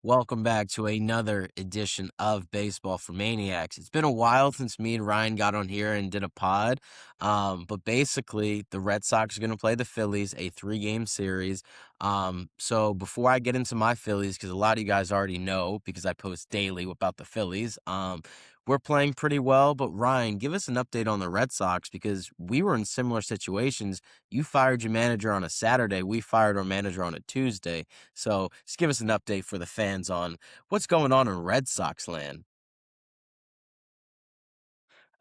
Welcome back to another edition of Baseball for Maniacs. It's been a while since me and Ryan got on here and did a pod. But basically, the Red Sox are going to play the Phillies, a 3-game series. So before I get into my Phillies, because a lot of you guys already know because I post daily about the Phillies, we're playing pretty well. But Ryan, give us an update on the Red Sox because we were in similar situations. You fired your manager on a Saturday. We fired our manager on a Tuesday. So just give us an update for the fans on what's going on in Red Sox land.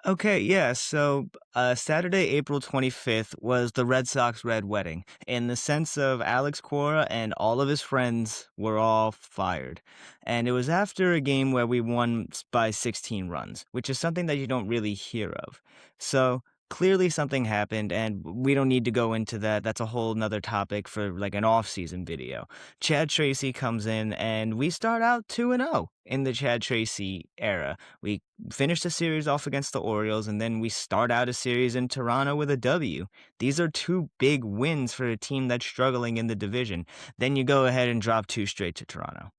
Okay, yeah. Saturday, April 25th was the Red Sox Red Wedding in the sense of Alex Cora and all of his friends were all fired. And it was after a game where we won by 16 runs, which is something that you don't really hear of. So clearly something happened, and we don't need to go into that. That's a whole nother topic for like an off-season video. Chad Tracy comes in, and we start out 2-0 in the Chad Tracy era. We finish the series off against the Orioles, and then we start out a series in Toronto with a W. These are two big wins for a team that's struggling in the division. Then you go ahead and drop two straight to Toronto.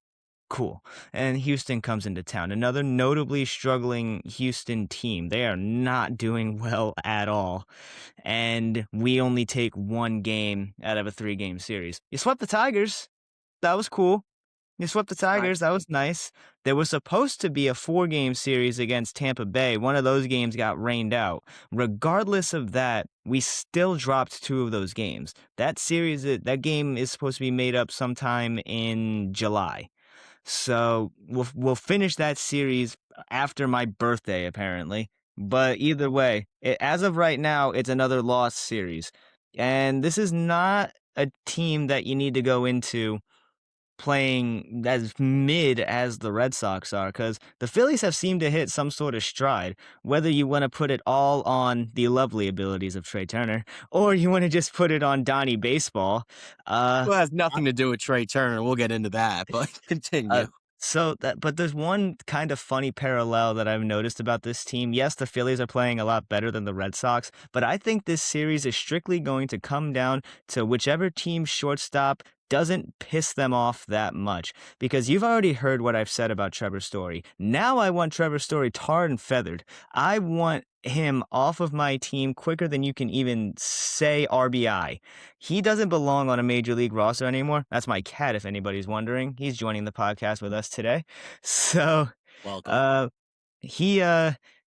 Cool. And Houston comes into town. Another notably struggling Houston team. They are not doing well at all. And we only take one game out of a 3-game series. You swept the Tigers. That was cool. You swept the Tigers. That was nice. There was supposed to be a 4-game series against Tampa Bay. One of those games got rained out. Regardless of that, we still dropped 2 of those games. That game is supposed to be made up sometime in July. So we'll finish that series after my birthday, apparently. But either way, as of right now, it's another lost series. And this is not a team that you need to go into playing as mid as the Red Sox are, because the Phillies have seemed to hit some sort of stride, whether you want to put it all on the lovely abilities of Trey Turner, or you want to just put it on Donnie Baseball. Uh, Well, it has nothing to do with Trey Turner. We'll get into that, but uh, continue. but there's one kind of funny parallel that I've noticed about this team. Yes, the Phillies are playing a lot better than the Red Sox, but I think this series is strictly going to come down to whichever team's shortstop doesn't piss them off that much. Because you've already heard what I've said about Trevor Story. Now I want Trevor Story tarred and feathered. I want him off of my team quicker than you can even say RBI. He doesn't belong on a major league roster anymore. That's my cat, if anybody's wondering. He's joining the podcast with us today. So, Welcome. uh, he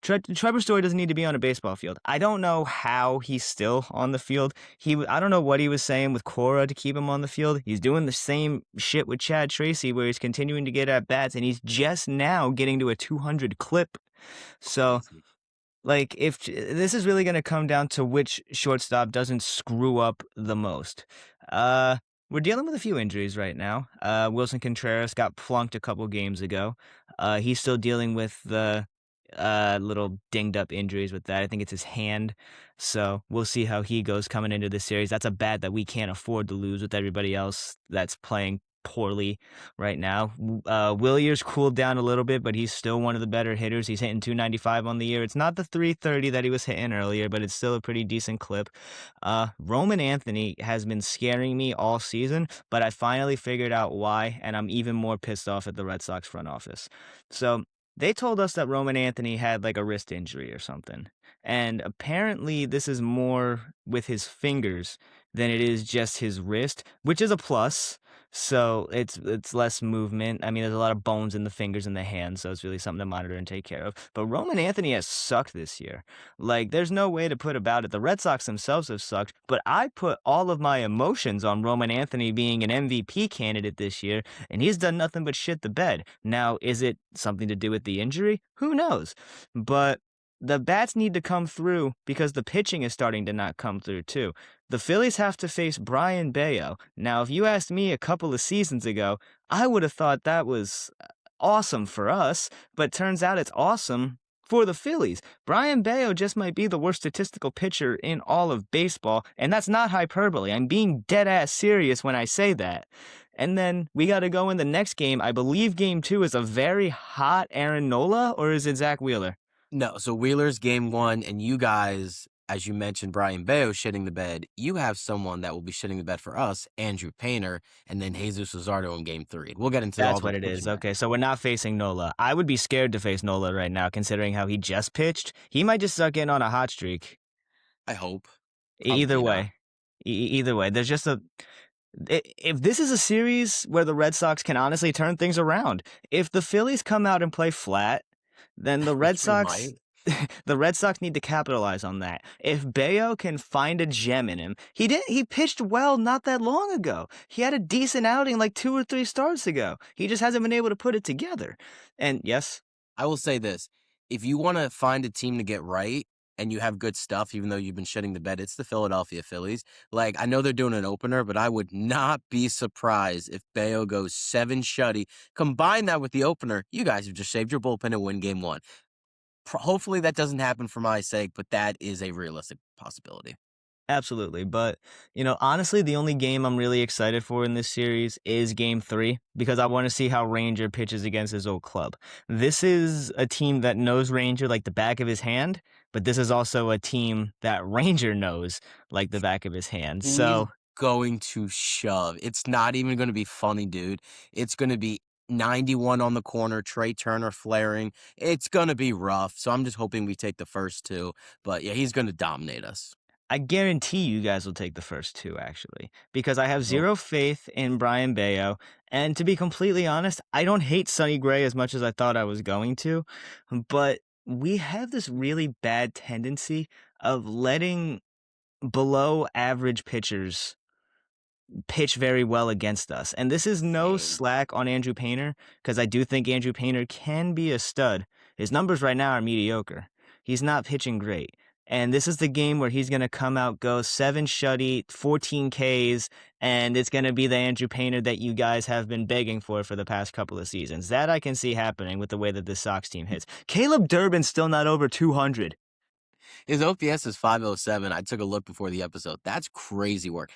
Trevor Story doesn't need to be on a baseball field. I don't know how he's still on the field. I don't know what he was saying with Cora to keep him on the field. He's doing the same shit with Chad Tracy, where he's continuing to get at bats, and he's just now getting to a 200 clip. So, Crazy. like, if this is really going to come down to which shortstop doesn't screw up the most. We're dealing with a few injuries right now. Wilson Contreras got plunked a couple games ago. He's still dealing with the little dinged up injuries with that. I think it's his hand. So we'll see how he goes coming into this series. That's a bat that we can't afford to lose with everybody else that's playing poorly right now. Willier's cooled down a little bit, but he's still one of the better hitters. He's hitting 295 on the year. It's not the 330 that he was hitting earlier, but it's still a pretty decent clip. Roman Anthony has been scaring me all season, but I finally figured out why, and I'm even more pissed off at the Red Sox front office. So they told us that Roman Anthony had like a wrist injury or something. And apparently this is more with his fingers than it is just his wrist, which is a plus. So it's less movement. I mean, there's a lot of bones in the fingers and the hands, so it's really something to monitor and take care of. But Roman Anthony has sucked this year. Like, there's no way to put about it. The Red Sox themselves have sucked, but I put all of my emotions on Roman Anthony being an MVP candidate this year, and he's done nothing but shit the bed. Now, is it something to do with the injury? Who knows? But the bats need to come through because the pitching is starting to not come through too. The Phillies have to face Brian Bayo. Now, if you asked me a couple of seasons ago, I would have thought that was awesome for us, but turns out it's awesome for the Phillies. Brian Bayo just might be the worst statistical pitcher in all of baseball, and that's not hyperbole. I'm being dead-ass serious when I say that. And then we got to go in the next game. I believe game 2 is a very hot Aaron Nola, or is it Zach Wheeler? No, so Wheeler's game 1, and you guys as you mentioned, Brian Bayo shitting the bed, you have someone that will be shitting the bed for us, Andrew Painter, and then Jesus Luzardo in game three. We'll get into all That's the what it is. pitching Okay, so we're not facing Nola. I would be scared to face Nola right now, considering how he just pitched. He might just suck in on a hot streak. I hope. Either Probably not. way, either way, there's just a if this is a series where the Red Sox can honestly turn things around, if the Phillies come out and play flat, then the Red Which they Sox might. the Red Sox need to capitalize on that. If Bayo can find a gem in him, he pitched well not that long ago. He had a decent outing like 2 or 3 starts ago. He just hasn't been able to put it together. And yes, I will say this. If you want to find a team to get right and you have good stuff, even though you've been shitting the bed, it's the Philadelphia Phillies. Like, I know they're doing an opener, but I would not be surprised if Bayo goes 7 shutty. Combine that with the opener, you guys have just saved your bullpen and win game one. Hopefully that doesn't happen for my sake, but that is a realistic possibility. absolutely. But, honestly, the only game I'm really excited for in this series is game 3 because I want to see how Ranger pitches against his old club. This is a team that knows Ranger like the back of his hand, but this is also a team that Ranger knows like the back of his hand. He's So going to shove. It's not even going to be funny, dude. It's going to be 91 on the corner, Trey Turner flaring. It's going to be rough. So I'm just hoping we take the first two. But yeah, he's going to dominate us. I guarantee you guys will take the first 2, actually, because I have Nope. zero faith in Brian Bayo. And to be completely honest, I don't hate Sonny Gray as much as I thought I was going to, but we have this really bad tendency of letting below average pitchers pitch very well against us. And this is no Same. slack on Andrew Painter, because I do think Andrew Painter can be a stud. His numbers right now are mediocre. He's not pitching great. And this is the game where he's going to come out, go 7 shutty, 14 Ks, and it's going to be the Andrew Painter that you guys have been begging for the past couple of seasons. That I can see happening with the way that this Sox team hits. Caleb Durbin's still not over 200. His OPS is 507. I took a look before the episode. That's crazy work.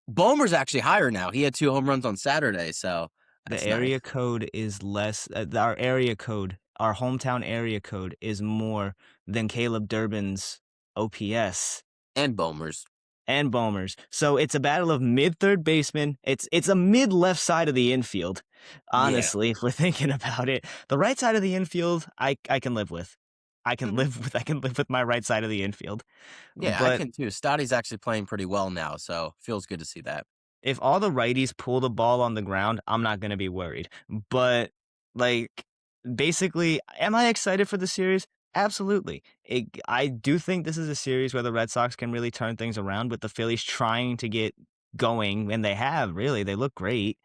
Bomer's actually higher now. He had 2 home runs on Saturday. So The that's nice. area code is less. Our area code, our hometown area code, is more than Caleb Durbin's OPS And Bomer's. and Bomer's. So it's a battle of mid third baseman. It's a mid left side of the infield. Yeah. Honestly, if we're thinking about it, the right side of the infield, I can live with. Mhm. I can live with my right side of the infield. Yeah, I But can too. Stotty's actually playing pretty well now. So feels good to see that. if all the righties pull the ball on the ground, I'm not going to be worried. But like basically, am I excited for the series? Absolutely. I do think this is a series where the Red Sox can really turn things around with the Phillies trying to get going, and they have really. They look great.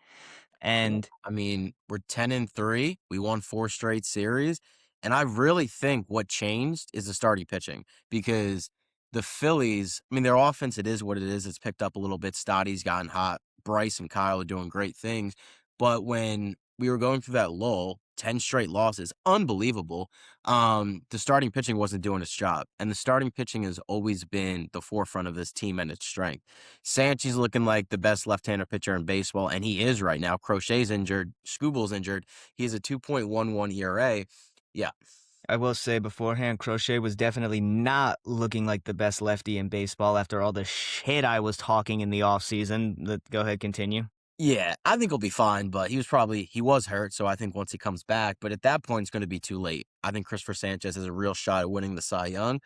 Yeah. And I mean, we're 10-3. We won 4 straight series. And I really think what changed is the starting pitching because the Phillies, I mean, their offense, it is what it is. It's picked up a little bit. Stotty's gotten hot. Bryce and Kyle are doing great things. But when we were going through that lull, 10 straight losses, unbelievable. The starting pitching wasn't doing its job. And the starting pitching has always been the forefront of this team and its strength. Sanchez looking like the best left-hander pitcher in baseball, and he is right now. Crochet's injured. Scooble's injured. He has a 2.11 ERA. Yeah. I will say beforehand, Crochet was definitely not looking like the best lefty in baseball after all the shit I was talking in the offseason. Go ahead, continue. Yeah, I think he'll be fine, but he was hurt, so I think once he comes back, but at that point, it's going to be too late. I think Christopher Sanchez has a real shot at winning the Cy Young.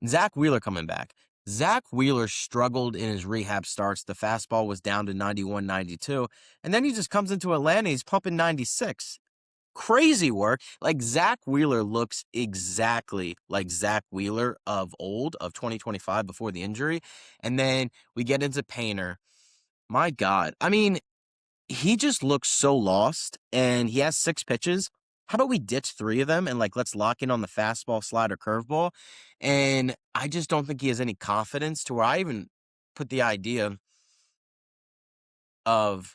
Zach Wheeler coming back. Zach Wheeler struggled in his rehab starts. The fastball was down to 91, 92, and then he just comes into Atlanta, he's pumping 96. Crazy work. Like Zach Wheeler looks exactly like Zach Wheeler of old, of 2025 before the injury. And then we get into Painter. My God. I mean, he just looks so lost and he has 6 pitches. How about we ditch 3 of them and let's lock in on the fastball, slider, curveball? And I just don't think he has any confidence to where I even put the idea of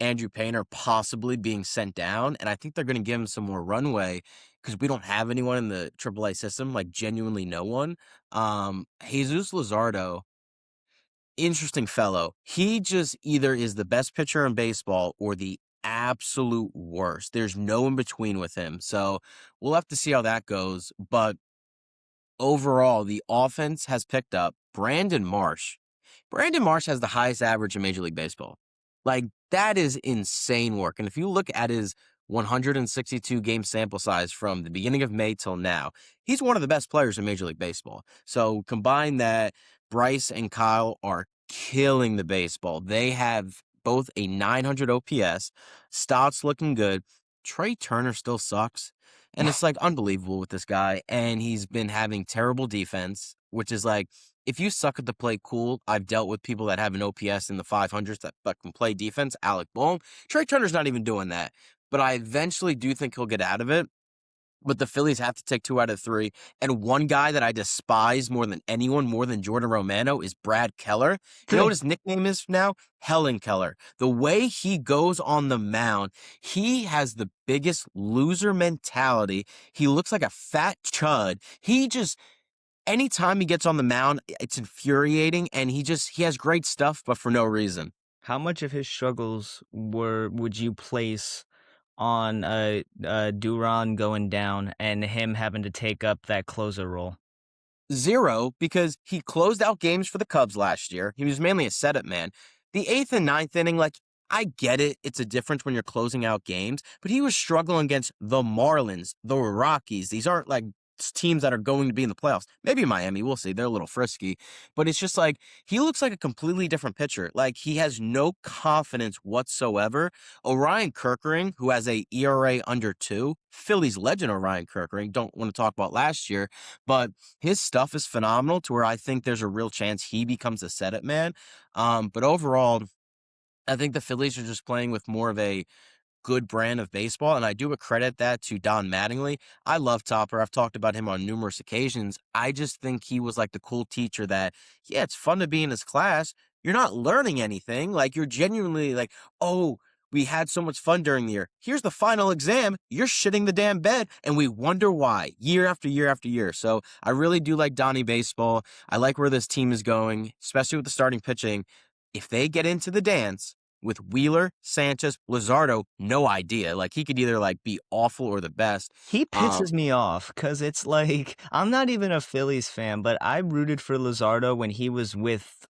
Andrew Painter possibly being sent down, and I think they're gonna give him some more runway because we don't have anyone in the AAA system, genuinely no one. Jesus Luzardo, interesting fellow. He just either is the best pitcher in baseball or the absolute worst. There's no in between with him, so we'll have to see how that goes, but overall, the offense has picked up. Brandon Marsh. Brandon Marsh has the highest average in Major League Baseball. Like, that is insane work. And if you look at his 162 game sample size from the beginning of May till now, he's one of the best players in Major League Baseball. So combine that, Bryce and Kyle are killing the baseball. They have both a 900 OPS. Stott's looking good. Trey Turner still sucks. And it's like unbelievable with this guy. And he's been having terrible defense, which is like, if you suck at the play, cool. I've dealt with people that have an OPS in the 500s that can play defense. Alec Bohm. Trey Turner's not even doing that. But I eventually do think he'll get out of it. But the Phillies have to take 2 out of 3. And one guy that I despise more than anyone, more than Jordan Romano, is Brad Keller. You know what his nickname is now? Helen Keller. The way he goes on the mound, he has the biggest loser mentality. He looks like a fat chud. Anytime he gets on the mound, it's infuriating, and he has great stuff, but for no reason. How much of his struggles would you place on Duran going down and him having to take up that closer role? 0, because he closed out games for the Cubs last year. He was mainly a setup man. The 8th and ninth inning, like, I get it. It's a difference when you're closing out games, but he was struggling against the Marlins, the Rockies. These aren't like teams that are going to be in the playoffs. Maybe Miami, we'll see. They're a little frisky, but it's just like he looks like a completely different pitcher. Like, he has no confidence whatsoever. Orion Kerkering, who has a ERA under 2, Phillies legend Orion Kerkering, don't want to talk about last year, but his stuff is phenomenal to where I think there's a real chance he becomes a setup man. But overall, I think the Phillies are just playing with more of a good brand of baseball, and I do accredit that to Don Mattingly. I love Topper. I've talked about him on numerous occasions. I just think he was like the cool teacher that, yeah, it's fun to be in his class. You're not learning anything. Like, you're genuinely like, oh, we had so much fun during the year. Here's the final exam. You're shitting the damn bed, and we wonder why year after year after year. So I really do like Donnie baseball. I like where this team is going, especially with the starting pitching. If they get into the dance with Wheeler, Sanchez, Luzardo, no idea. Like, he could either like be awful or the best. He Um, pisses me off because it's like I'm not even a Phillies fan, but I rooted for Luzardo when he was with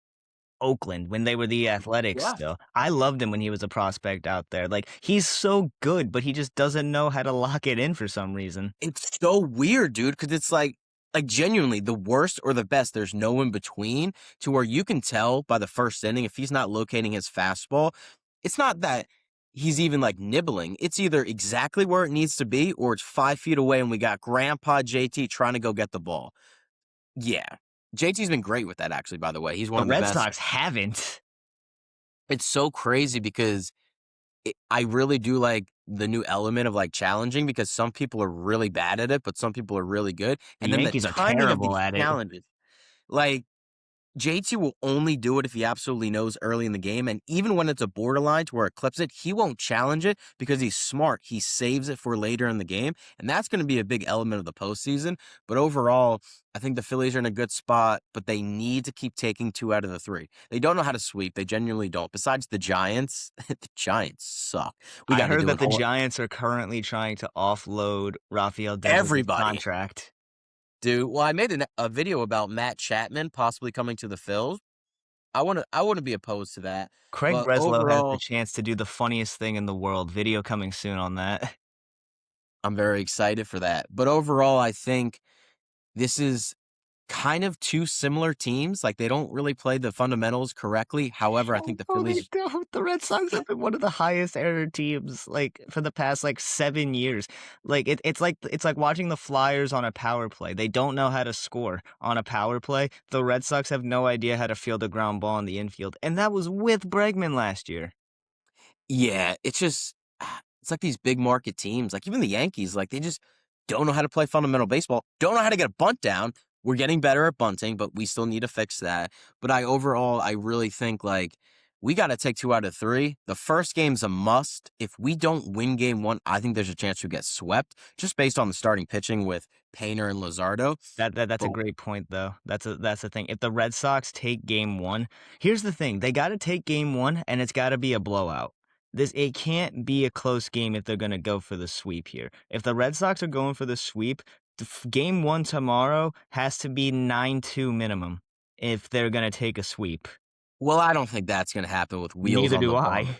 Oakland, when they were the Athletics yeah, still. I loved him when he was a prospect out there. Like, he's so good, but he just doesn't know how to lock it in for some reason. it's so weird, dude, because it's like genuinely the worst or the best. There's no in between to where you can tell by the first inning if he's not locating his fastball. It's not that he's even like nibbling. It's either exactly where it needs to be or it's 5 feet away and we got Grandpa JT trying to go get the ball. Yeah. JT's been great with that, actually, by the way. He's one The of the Red best. Sox haven't. It's so crazy because I really do like the new element of like challenging because some people are really bad at it, but some people are really good. The And then the Yankees are timing of terrible these at it. challenges, like, JT will only do it if he absolutely knows early in the game. And even when it's a borderline to where it clips it, he won't challenge it because he's smart. He saves it for later in the game. And that's going to be a big element of the postseason. But overall, I think the Phillies are in a good spot, but they need to keep taking 2 out of the 3. They don't know how to sweep. They genuinely don't. Besides the Giants, the Giants suck. We I got to heard do that an the all Giants are currently trying to offload Rafael Devers' everybody. contract. Dude, well, I made a video about Matt Chapman possibly coming to the Phils. I wouldn't be opposed to that. Craig But Breslow has the overall, chance to do the funniest thing in the world. Video coming soon on that. I'm very excited for that. But overall, I think this is kind of 2 similar teams. Like, they don't really play the fundamentals correctly. However, I Oh, think the no, they Phillies. don't. The Red Sox have been one of the highest error teams, like, for the past, like, 7 years. Like, it's like watching the Flyers on a power play. They don't know how to score on a power play. The Red Sox have no idea how to field a ground ball in the infield, and that was with Bregman last year. Yeah, it's just it's like these big market teams, like even the Yankees, like they just don't know how to play fundamental baseball, don't know how to get a bunt down. We're getting better at bunting, but we still need to fix that. But I really think like we got to take 2 out of 3. The first game's a must. If we don't win game 1, I think there's a chance we get swept just based on the starting pitching with Painter and Luzardo. That's a But great point, though. That's the thing. If the Red Sox take game 1, here's the thing: they got to take game 1, and it's got to be a blowout. It can't be a close game if they're going to go for the sweep here. If the Red Sox are going for the sweep, game 1 tomorrow has to be 9-2 minimum. if they're gonna take a sweep. Well, I don't think that's gonna happen with wheels Neither on the do bus, I.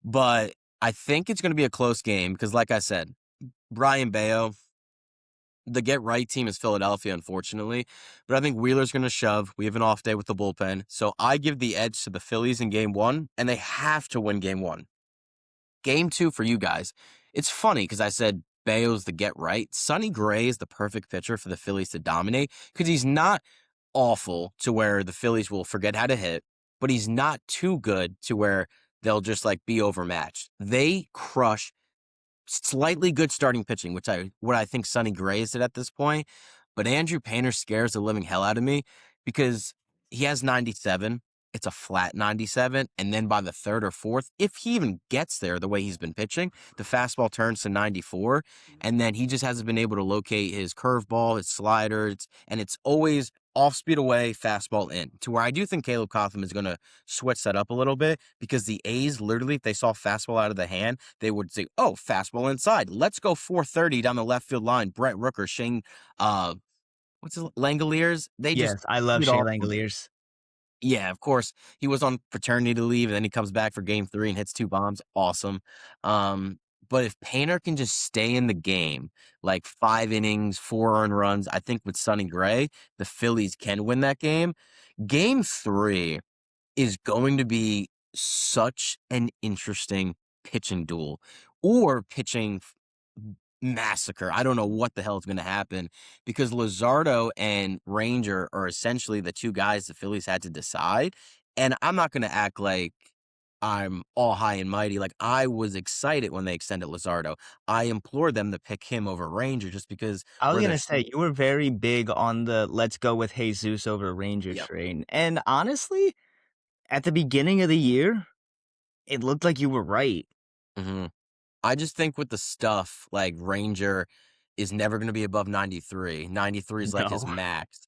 but I think it's gonna be a close game because, like I said, Brian Bayo, the get right team is Philadelphia, unfortunately, but I think Wheeler's gonna shove. We have an off day with the bullpen, so I give the edge to the Phillies in game 1, and they have to win game 1. Game 2 for you guys. It's funny because I said Bayo's the get right. Sonny Gray is the perfect pitcher for the Phillies to dominate because he's not awful to where the Phillies will forget how to hit, but he's not too good to where they'll just like be overmatched. They crush slightly good starting pitching, which I think Sonny Gray is at this point. But Andrew Painter scares the living hell out of me because he has 97. It's a flat 97. And then by the third or fourth, if he even gets there the way he's been pitching, the fastball turns to 94. And then he just hasn't been able to locate his curveball, his sliders, and it's always off speed away, fastball in. To where I do think Caleb Cotham is going to switch that up a little bit because the A's literally, if they saw fastball out of the hand, they would say, "Oh, fastball inside. Let's go 430 down the left field line." Brett Rooker, Shane, uh, what's his Langoliers? They just Yes, I love feed Shea off of it. Langoliers. Yeah, of course. He was on paternity leave, and then he comes back for game 3 and hits 2 bombs. Awesome. But if Painter can just stay in the game, like 5 innings, 4 earned runs, I think with Sonny Gray, the Phillies can win that game. Game 3 is going to be such an interesting pitching duel or pitching massacre. I don't know what the hell is going to happen because Luzardo and Ranger are essentially the two guys the Phillies had to decide. And I'm not going to act like I'm all high and mighty. Like I was excited when they extended Luzardo. I implored them to pick him over Ranger just because I was where they're gonna say, you were very big on the "let's go with Jesus over Ranger" yep. train, and honestly, at the beginning of the year, it looked like you were right. hmm I just think with the stuff like Ranger is never going to be above 93. 93 is like his No. max.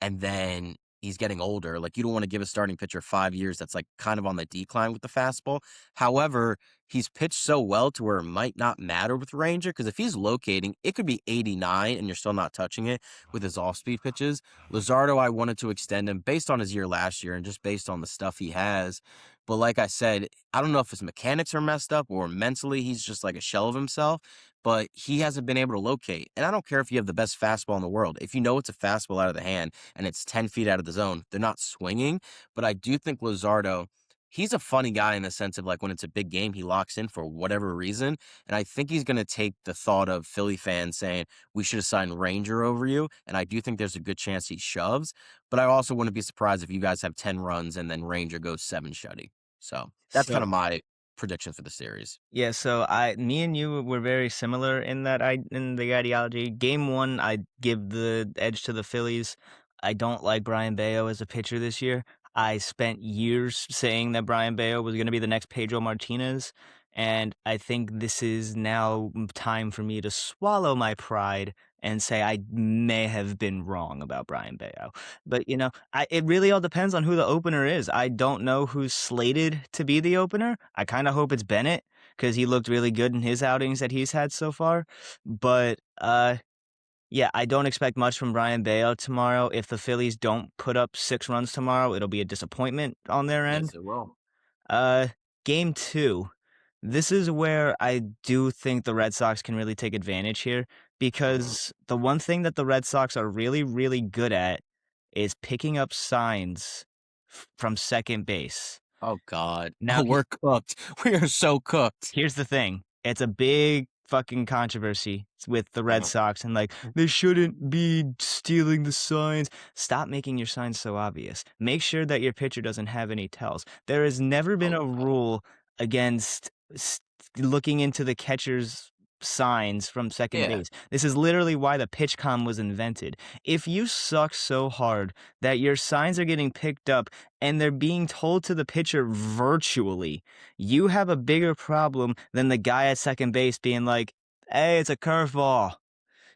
And then he's getting older. Like, you don't wanna give a starting pitcher 5 years that's, like, kind of on the decline with the fastball. However, he's pitched so well to where it might not matter with Ranger because if he's locating, it could be 89 and you're still not touching it with his off-speed pitches. Luzardo, I wanted to extend him based on his year last year and just based on the stuff he has. But like I said, I don't know if his mechanics are messed up or mentally he's just like a shell of himself, but he hasn't been able to locate. And I don't care if you have the best fastball in the world. If you know it's a fastball out of the hand and it's 10 feet out of the zone, they're not swinging. But I do think Luzardo, he's a funny guy in the sense of like when it's a big game, he locks in for whatever reason. And I think he's going to take the thought of Philly fans saying, we should have signed Ranger over you. And I do think there's a good chance he shoves. But I also wouldn't be surprised if you guys have 10 runs and then Ranger goes 7 shutty. So that's kind So of my prediction for the series. yeah, so me and you were very similar in that in the ideology. Game 1, I give the edge to the Phillies. I don't like Brian Bayo as a pitcher this year. I spent years saying that Brian Bayo was gonna be the next Pedro Martinez, and I think this is now time for me to swallow my pride and say I may have been wrong about Brian Bayo. But, it really all depends on who the opener is. I don't know who's slated to be the opener. I kinda hope it's Bennett, because he looked really good in his outings that he's had so far. But yeah, I don't expect much from Brian Bayo tomorrow. If the Phillies don't put up 6 runs tomorrow, it'll be a disappointment on their end. Yes, it will. Uh, Game 2. This is where I do think the Red Sox can really take advantage here Mhm. because the one thing that the Red Sox are really, really good at is picking up signs from second base. Oh god. Now, Oh, we're cooked. We are so cooked. here's the thing. It's a big fucking controversy with the Red Mhm. Sox and like they shouldn't be stealing the signs. Stop making your signs so obvious. Make sure that your pitcher doesn't have any tells. There has never been Oh a god. rule against looking into the catcher's signs from second Yeah. base. This is literally why the pitch com was invented. If you suck so hard that your signs are getting picked up and they're being told to the pitcher virtually, you have a bigger problem than the guy at second base being like, "Hey, it's a curveball."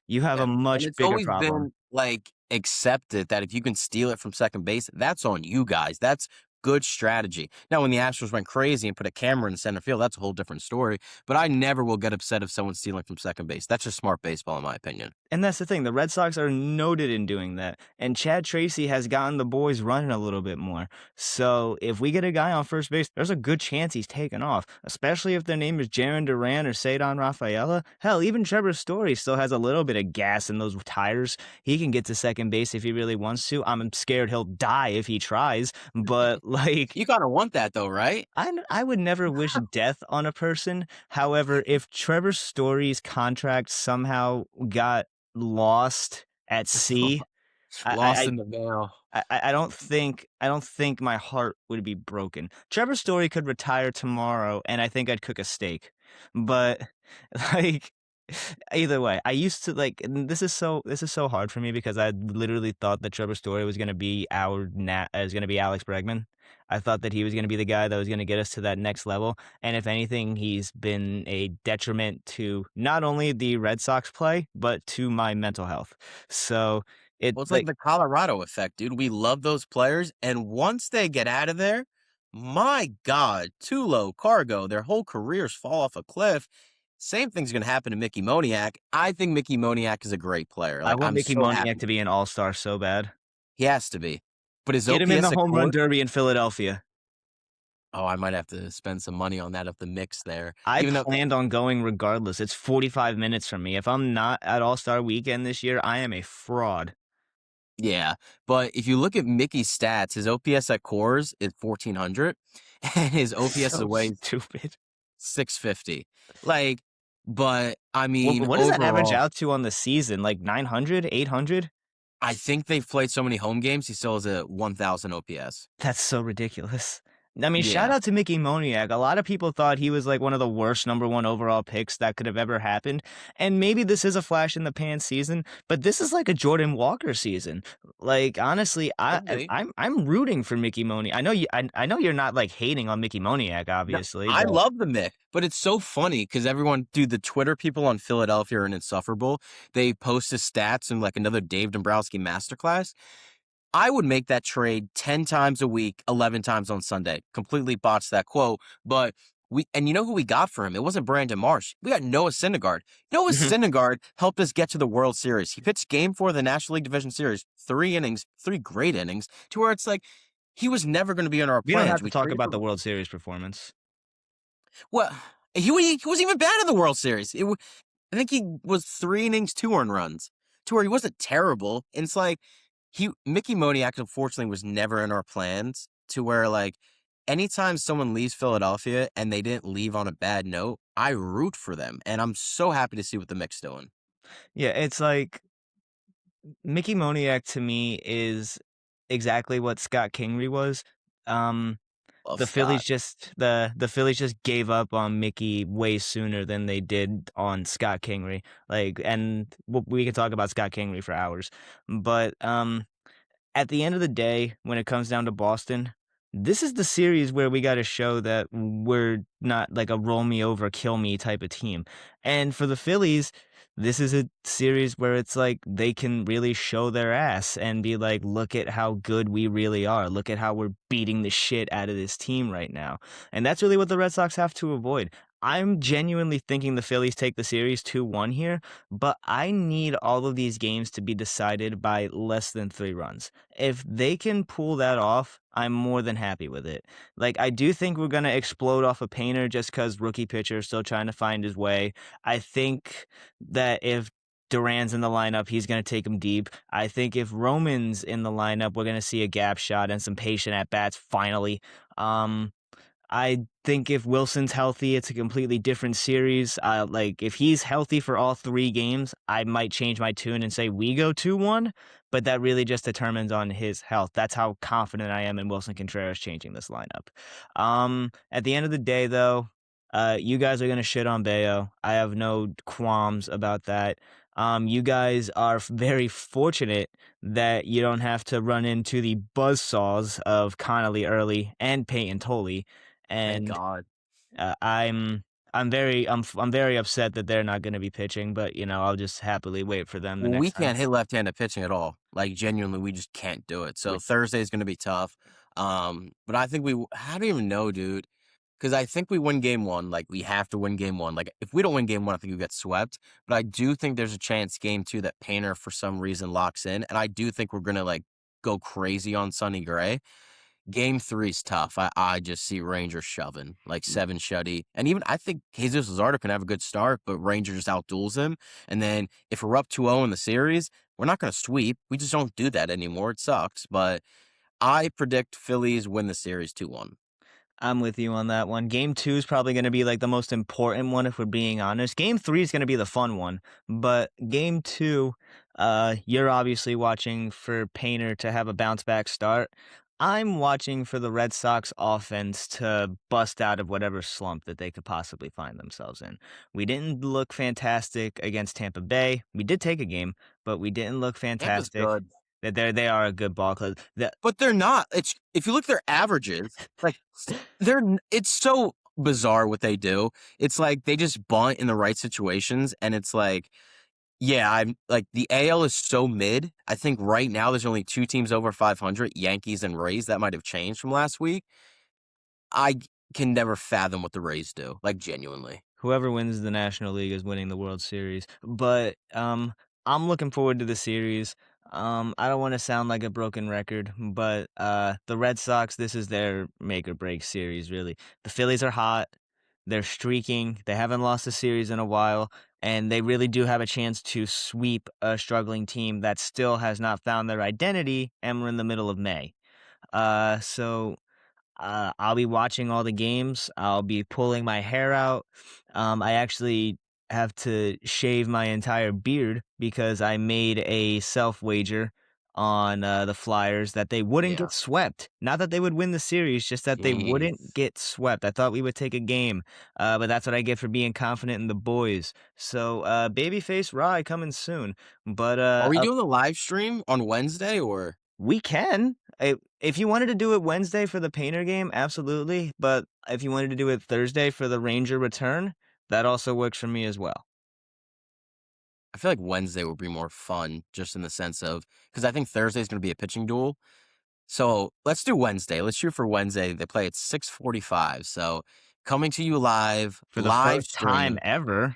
You have Yeah. a And much it's bigger always problem. been, like, accepted that if you can steal it from second base, that's on you guys. That's good strategy. Now, when the Astros went crazy and put a camera in center field, that's a whole different story. But I never will get upset if someone's stealing from second base. That's just smart baseball, in my opinion. And that's the thing, the Red Sox are noted in doing that, and Chad Tracy has gotten the boys running a little bit more. So if we get a guy on first base, there's a good chance he's taken off, especially if their name is Jaron Duran or Cedon Rafaela. Hell, even Trevor Story still has a little bit of gas in those tires. He can get to second base if he really wants to. I'm scared he'll die if he tries, but like You gotta want that, though, right? I would never wish death on a person. However, if Trevor Story's contract somehow got lost at sea, Lost I in the mail. I don't think my heart would be broken. Trevor Story could retire tomorrow, and I think I'd cook a steak. But like either way, I used to like and this is so hard for me because I literally thought that Trevor Story was gonna be Alex Bregman. I thought that he was gonna be the guy that was gonna get us to that next level. And if anything, he's been a detriment to not only the Red Sox play, but to my mental health. So it Well, it's like like the Colorado effect, dude. We love those players, and once they get out of there, my God, Tulo, Cargo, their whole careers fall off a cliff. Same thing's gonna happen to Mickey Moniak. I think Mickey Moniak is a great player. I Like, want I'm Mickey so Moniak happy. to be an all-star so bad. He has to be. But his Get him in the OPS at home run court, derby in Philadelphia. oh, I might have to spend some money on that of the mix there. I Even though, planned on going regardless. It's 45 minutes from me. If I'm not at All-Star Weekend this year, I am a fraud. yeah. But if you look at Mickey's stats, his OPS at cores is 1400, and his OPS So away is stupid. 650. Like, but I What mean, what does that average overall, out to on the season? Like 900, 800? I think they've played so many home games, he still has a 1000 OPS. That's so ridiculous. I mean, shout Yeah. out to Mickey Moniak. A lot of people thought he was like one of the worst number one overall picks that could have ever happened. And maybe this is a flash in the pan season, but this is like a Jordan Walker season. Like honestly, Could be. I'm rooting for Mickey Moniak. I know you're not like hating on Mickey Moniak, No, obviously, I but love the Mick, but it's so funny because everyone, dude, the Twitter people on Philadelphia are insufferable. They post his stats in like another Dave Dombrowski masterclass. I would make that trade 10 times a week, 11 times on Sunday. Completely botched that quote, but and you know who we got for him? It wasn't Brandon Marsh. We got Noah Syndergaard. Noah Syndergaard helped us get to the World Series. He pitched game 4 of the National League Division Series, 3 innings, 3 great innings, to where it's like he was never going to be in our we don't have plans. to We talk traded about for the World Series performance. well, he wasn't even bad in the World Series. I think he was 3 innings, 2 earned runs, to where he wasn't terrible. And it's like Mickey Moniak unfortunately was never in our plans. To where like anytime someone leaves Philadelphia and they didn't leave on a bad note, I root for them, and I'm so happy to see what the Mick's doing. Yeah, it's like Mickey Moniak to me is exactly what Scott Kingery was. Um, Love the Phillies Scott. just the Phillies just gave up on Mickey way sooner than they did on Scott Kingery. Like, and we can talk about Scott Kingery for hours, but at the end of the day, when it comes down to Boston, this is the series where we got to show that we're not like a roll me over, kill me type of team. And for the Phillies, this is a series where it's like they can really show their ass and be like, look at how good we really are. Look at how we're beating the shit out of this team right now. And that's really what the Red Sox have to avoid. I'm genuinely thinking the Phillies take the series 2-1 here, but I need all of these games to be decided by less than 3 runs. If they can pull that off, I'm more than happy with it. Like, I do think we're going to explode off a Painter just because rookie pitcher is still trying to find his way. I think that if Duran's in the lineup, he's going to take him deep. I think if Roman's in the lineup, we're going to see a gap shot and some patient at bats finally. Um, I think if Wilson's healthy, it's a completely different series. Like if he's healthy for all 3 games, I might change my tune and say we go 2-1, but that really just determines on his health. That's how confident I am in Wilson Contreras changing this lineup. At the end of the day, though, you guys are gonna shit on Bayo. I have no qualms about that. You guys are very fortunate that you don't have to run into the buzzsaws of Connolly Early and Peyton Tolley Thank and God. I'm very upset that they're not going to be pitching, but I'll just happily wait for them the Well, we next time. can't hit left-handed pitching at all. Like genuinely, we just can't do it. So Wait, Thursday is going to be tough. But I think I don't even know, dude. Because I think we win game one. Like, we have to win game one. Like, if we don't win game one, I think we get swept. But I do think there's a chance game two that Painter, for some reason, locks in. And I do think we're going to, like, go crazy on Sonny Gray. Game three's tough. I just see Rangers shoving, like, seven shutty. And even I think Jesus Luzardo can have a good start, but Rangers just outduels him. And then if we're up 2-0 in the series, we're not going to sweep. We just don't do that anymore. It sucks. But I predict Phillies win the series 2-1. I'm with you on that one. Game two is probably going to be like the most important one if we're being honest. Game three is going to be the fun one, but game two, you're obviously watching for Painter to have a bounce back start. I'm watching for the Red Sox offense to bust out of whatever slump that they could possibly find themselves in. We didn't look fantastic against Tampa Bay. We did take a game, but we didn't look Tampa's fantastic. good. That they are a good ball club. But they're not. It's if you look at their averages, like it's so bizarre what they do. It's like they just bunt in the right situations, and it's like, yeah, I'm like the AL is so mid. I think right now there's only two teams over 500, Yankees and Rays. That might have changed from last week. I can never fathom what the Rays do, like genuinely. Whoever wins the National League is winning the World Series. But I'm looking forward to the series. I don't want to sound like a broken record, but the Red Sox, this is their make or break series, really. The Phillies are hot. They're streaking. They haven't lost a series in a while, and they really do have a chance to sweep a struggling team that still has not found their identity, and we're in the middle of May. So I'll be watching all the games. I'll be pulling my hair out. I actually have to shave my entire beard because I made a self wager on the Flyers that they wouldn't Yeah. get swept. Not that they would win the series, just that they wouldn't Jeez. get swept. I thought we would take a game, but that's what I get for being confident in the boys. So, babyface Rye coming soon. But Are we doing the live stream on Wednesday or? we can. If you wanted to do it Wednesday for the Painter game, absolutely. But if you wanted to do it Thursday for the Ranger return, that also works for me as well. I feel like Wednesday would be more fun, just in the sense of because I think Thursday is going to be a pitching duel. So let's do Wednesday. Let's shoot for Wednesday. They play at 6:45. So coming to you For the live first time stream. ever.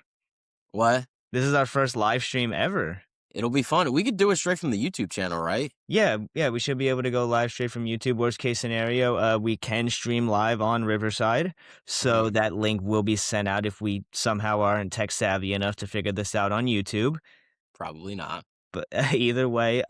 What? This is our first live stream ever. It'll be fun. We could do it straight from the YouTube channel, right? Yeah, we should be able to go live straight from YouTube. Worst case scenario, we can stream live on Riverside. So Hmm. that link will be sent out if we somehow aren't tech savvy enough to figure this out on YouTube. Probably not. But either way,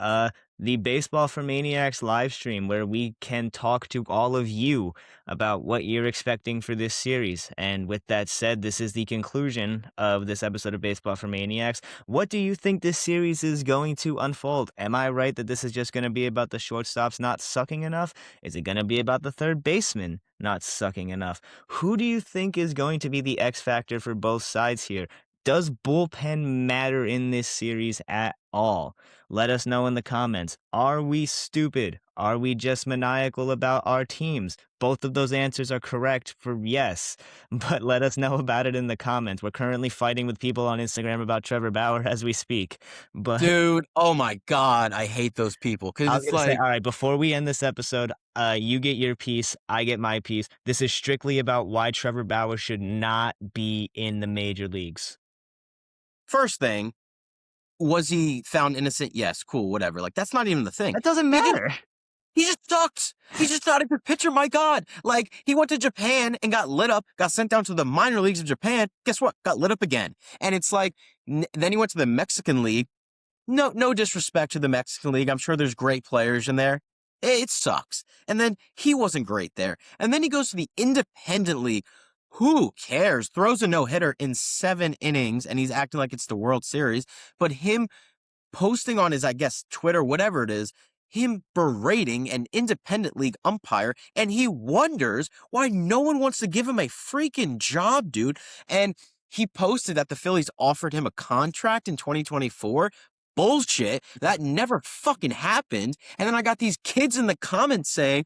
the Baseball for Maniacs live stream where we can talk to all of you about what you're expecting for this series. And with that said, this is the conclusion of this episode of Baseball for Maniacs. What do you think this series is going to unfold? Am I right that this is just going to be about the shortstops not sucking enough? Is it going to be about the third baseman not sucking enough? Who do you think is going to be the X factor for both sides here? Does bullpen matter in this series at all? Let us know in the comments. Are we stupid? Are we just maniacal about our teams? Both of those answers are correct for yes, but let us know about it in the comments. We're currently fighting with people on Instagram about Trevor Bauer as we speak. But Dude, oh my God. I hate those people because I was it's going to say, like, all right, before we end this episode, you get your piece, I get my piece. This is strictly about why Trevor Bauer should not be in the major leagues. first thing, was he found innocent? Yes, cool, whatever. Like, that's not even the thing. That doesn't He just matter. He just sucks. He's just not a good pitcher. My God. Like, he went to Japan and got lit up, got sent down to the minor leagues of Japan. Guess what? Got lit up again. And it's like, then he went to the Mexican League. No disrespect to the Mexican League. I'm sure there's great players in there. It sucks. And then he wasn't great there. And then he goes to the Independent League. Who cares? Throws a no-hitter in 7 innings, and he's acting like it's the World Series. But him posting on his, I guess, Twitter, whatever it is, him berating an independent league umpire, and he wonders why no one wants to give him a freaking job, dude. And he posted that the Phillies offered him a contract in 2024. Bullshit. That never fucking happened. And then I got these kids in the comments saying,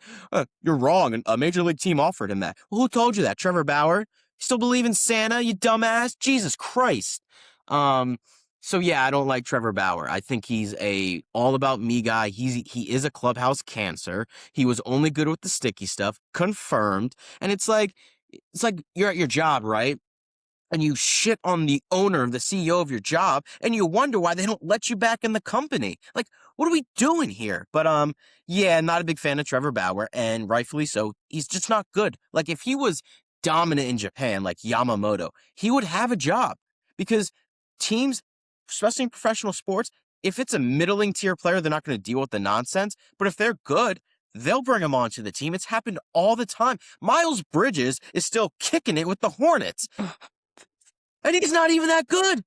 you're wrong. A major league team offered him that. Well, who told you that? Trevor Bauer? You still believe in Santa, you dumbass? Jesus Christ. So yeah, I don't like Trevor Bauer. I think he's a all about me guy. He is a clubhouse cancer. He was only good with the sticky stuff, confirmed. And it's like you're at your job, right? And you shit on the owner, the CEO of your job, and you wonder why they don't let you back in the company. Like, what are we doing here? But yeah, not a big fan of Trevor Bauer, and rightfully so. He's just not good. Like, if he was dominant in Japan, like Yamamoto, he would have a job because teams, especially in professional sports, if it's a middling tier player, they're not going to deal with the nonsense. But if they're good, they'll bring him onto the team. It's happened all the time. Miles Bridges is still kicking it with the Hornets, and he's not even that good.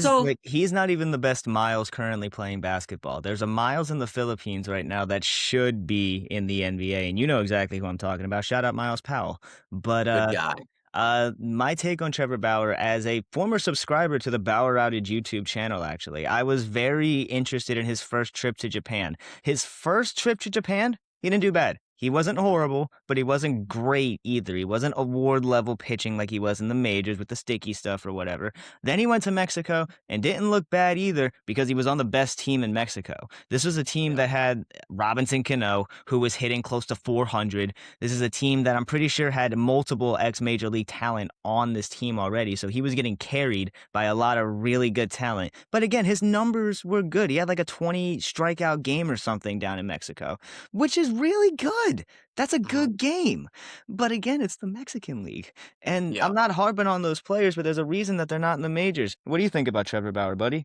So, He's not even the best Miles currently playing basketball. There's a Miles in the Philippines right now that should be in the NBA, and you know exactly who I'm talking about. Shout out Miles Powell. But good guy. my take on Trevor Bauer as a former subscriber to the Bauer Outage YouTube channel, actually, I was very interested in his first trip to Japan. His first trip to Japan, he didn't do bad. He wasn't horrible, but he wasn't great either. He wasn't award level pitching like he was in the majors with the sticky stuff or whatever. Then he went to Mexico and didn't look bad either because he was on the best team in Mexico. This was a team Yeah. that had Robinson Cano, who was hitting close to 400. This is a team that I'm pretty sure had multiple ex Major League talent on this team already. So he was getting carried by a lot of really good talent. But again, his numbers were good. He had like a 20 strikeout game or something down in Mexico, which is really good. That's a Mhm. good game. But again, it's the Mexican League. And Yeah. I'm not harping on those players, but there's a reason that they're not in the majors. What do you think about Trevor Bauer, buddy?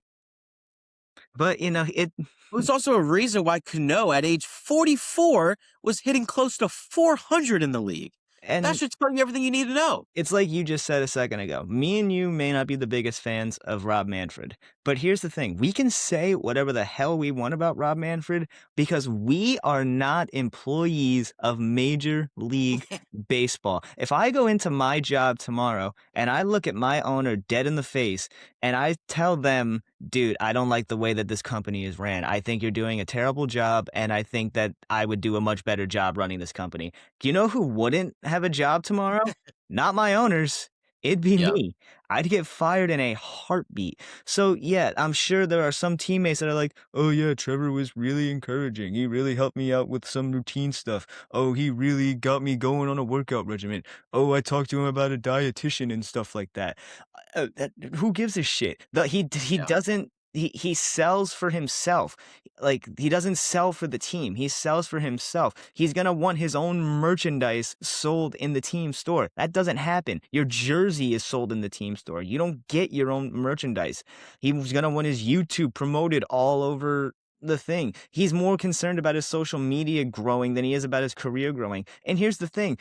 But, it There's also a reason why Cano at age 44 was hitting close to 400 in the league. That and should tell you everything you need to know. it's like you just said a second ago. Me and you may not be the biggest fans of Rob Manfred, but here's the thing. We can say whatever the hell we want about Rob Manfred because we are not employees of Major League Baseball. If I go into my job tomorrow and I look at my owner dead in the face and I tell them, dude, I don't like the way that this company is ran. I think you're doing a terrible job, and I think that I would do a much better job running this company. Do you know who wouldn't have a job tomorrow? Not my owners. It'd be Yeah. me. I'd get fired in a heartbeat. So, yeah, I'm sure there are some teammates that are like, oh, yeah, Trevor was really encouraging. He really helped me out with some routine stuff. Oh, he really got me going on a workout regimen. Oh, I talked to him about a dietitian and stuff like that. Who gives a shit? He Yeah. doesn't he sells for himself. Like he doesn't sell for the team. He sells for himself. He's gonna want his own merchandise sold in the team store. That doesn't happen. Your jersey is sold in the team store. You don't get your own merchandise. He was gonna want his YouTube promoted all over the thing. He's more concerned about his social media growing than he is about his career growing. And here's the thing.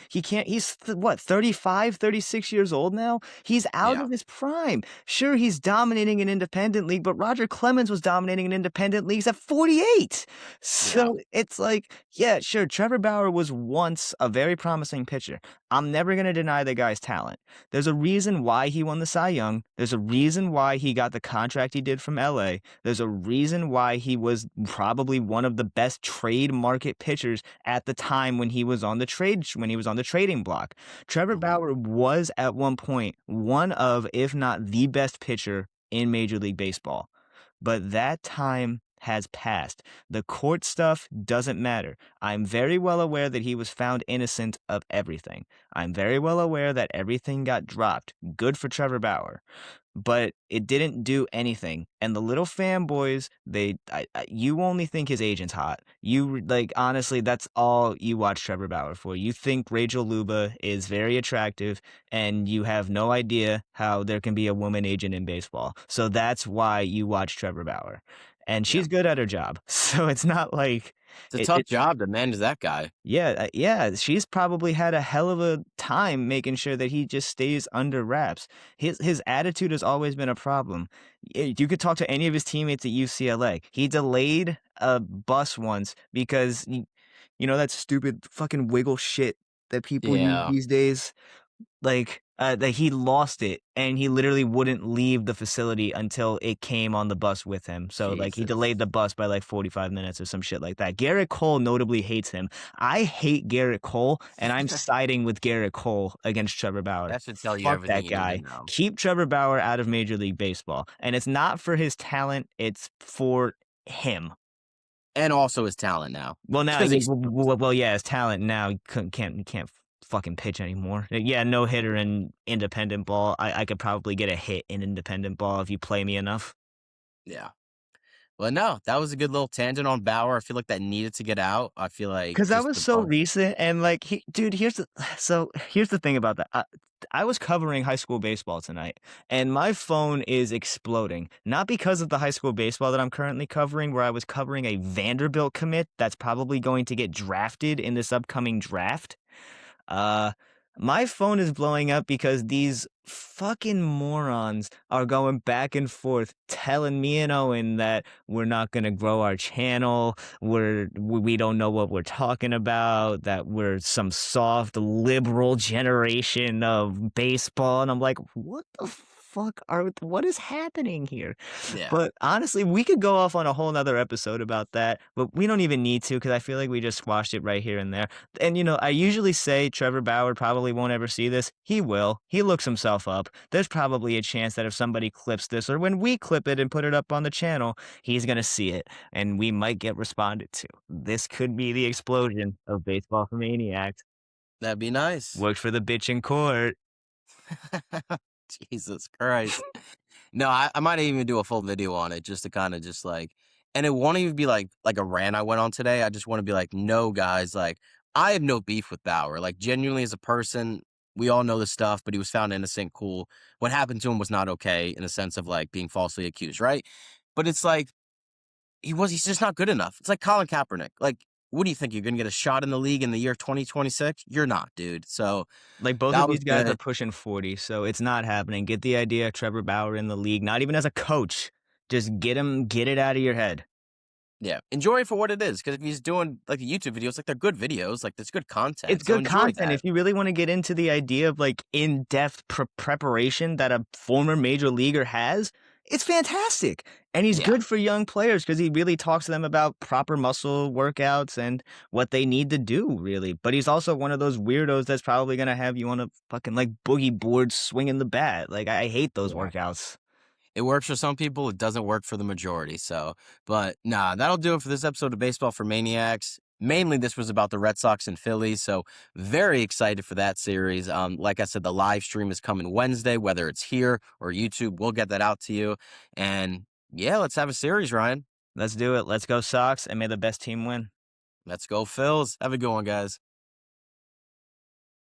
What, 35, 36 years old now? He's out Yeah. of his prime. Sure, he's dominating an independent league, but Roger Clemens was dominating an independent league at 48. Yeah. So it's like, yeah, sure, Trevor Bauer was once a very promising pitcher. I'm never going to deny the guy's talent. There's a reason why he won the Cy Young. There's a reason why he got the contract he did from LA. There's a reason why he was probably one of the best trade market pitchers at the time when he was on the trading block. Trevor Mhm. Bauer was at one point one of, if not the best pitcher in Major League Baseball. But that time has passed. The court stuff doesn't matter. I'm very well aware that he was found innocent of everything. I'm very well aware that everything got dropped. Good for Trevor Bauer, but it didn't do anything. And the little fanboys, you only think his agent's hot. Like, honestly, that's all you watch Trevor Bauer for. You think Rachel Luba is very attractive, and you have no idea how there can be a woman agent in baseball. So that's why you watch Trevor Bauer. And Yeah. she's good at her job. So it's not like It's a tough job to manage that guy. yeah, she's probably had a hell of a time making sure that he just stays under wraps. His attitude has always been a problem. You could talk to any of his teammates at UCLA. He delayed a bus once because you know that stupid fucking wiggle shit that people use Yeah. these days. Like that he lost it, and he literally wouldn't leave the facility until it came on the bus with him. So like he delayed Jesus. the bus by like 45 minutes or some shit like that. Garrett Cole notably hates him. I hate Garrett Cole, and I'm siding with Garrett Cole against Trevor Bauer. That should tell you Fuck everything that you need to guy. know. Keep Trevor Bauer out of Major League Baseball. And it's not for his talent, it's for him. And also his talent now, Well, now, because yeah, he's yeah, his talent now he can't fucking pitch anymore. Yeah, no hitter in independent ball. I could probably get a hit in independent ball if you play me enough. yeah. Well, no, that was a good little tangent on Bauer. I feel like that needed to get out. I feel like Because that just was the so bump. recent, and like, dude, here's the thing about that. I was covering high school baseball tonight, and my phone is exploding. Not because of the high school baseball that I'm currently covering, where I was covering a Vanderbilt commit that's probably going to get drafted in this upcoming draft. Uh, my phone is blowing up because these fucking morons are going back and forth telling me and Owen that we're not going to grow our channel, we don't know what we're talking about, that we're some soft liberal generation of baseball, and I'm like, what the fuck what is happening here? Yeah. But honestly, we could go off on a whole nother episode about that, but we don't even need to because I feel like we just squashed it right here and there. And I usually say Trevor Bauer probably won't ever see this. He will. He looks himself up. There's probably a chance that if somebody clips this or when we clip it and put it up on the channel, he's going to see it and we might get responded to. This could be the explosion of Baseball for Maniacs. That'd be nice. Works for the bitch in court. Jesus Christ. No, I might even do a full video on it just to kind of just like, and it won't even be like a rant I went on today. I just want to be like, no, guys, like I have no beef with Bauer. Like genuinely as a person, we all know this stuff, but he was found innocent. Cool. What happened to him was not okay in the sense of like being falsely accused, right? But it's like he's just not good enough. It's like Colin Kaepernick. Like, what do you think? You're gonna get a shot in the league in the year 2026? You're not, dude. So Like both of that was these guys are good. pushing 40, so it's not happening. Get the idea, Trevor Bauer in the league, not even as a coach. Just get it out of your head. Yeah, enjoy it for what it is. Because if he's doing like the YouTube videos, like they're good videos, like there's good It's content. So good enjoy content that. if you really wanna get into the idea of, like, in-depth preparation that a former major leaguer has, it's fantastic, and he's Yeah, good for young players because he really talks to them about proper muscle workouts and what they need to do, really, but he's also one of those weirdos that's probably gonna have you on a fucking, like, boogie board swinging the bat, like, I hate those yeah. workouts. It works for some people. It doesn't work for the majority. So, but nah, that'll do it for this episode of Baseball for Maniacs. Mainly, this was about the Red Sox and Phillies. So, very excited for that series. Like I said, the live stream is coming Wednesday, whether it's here or YouTube. We'll get that out to you. And yeah, let's have a series, Ryan. Let's do it, let's go Sox, and may the best team win. Let's go, Phils. Have a good one, guys.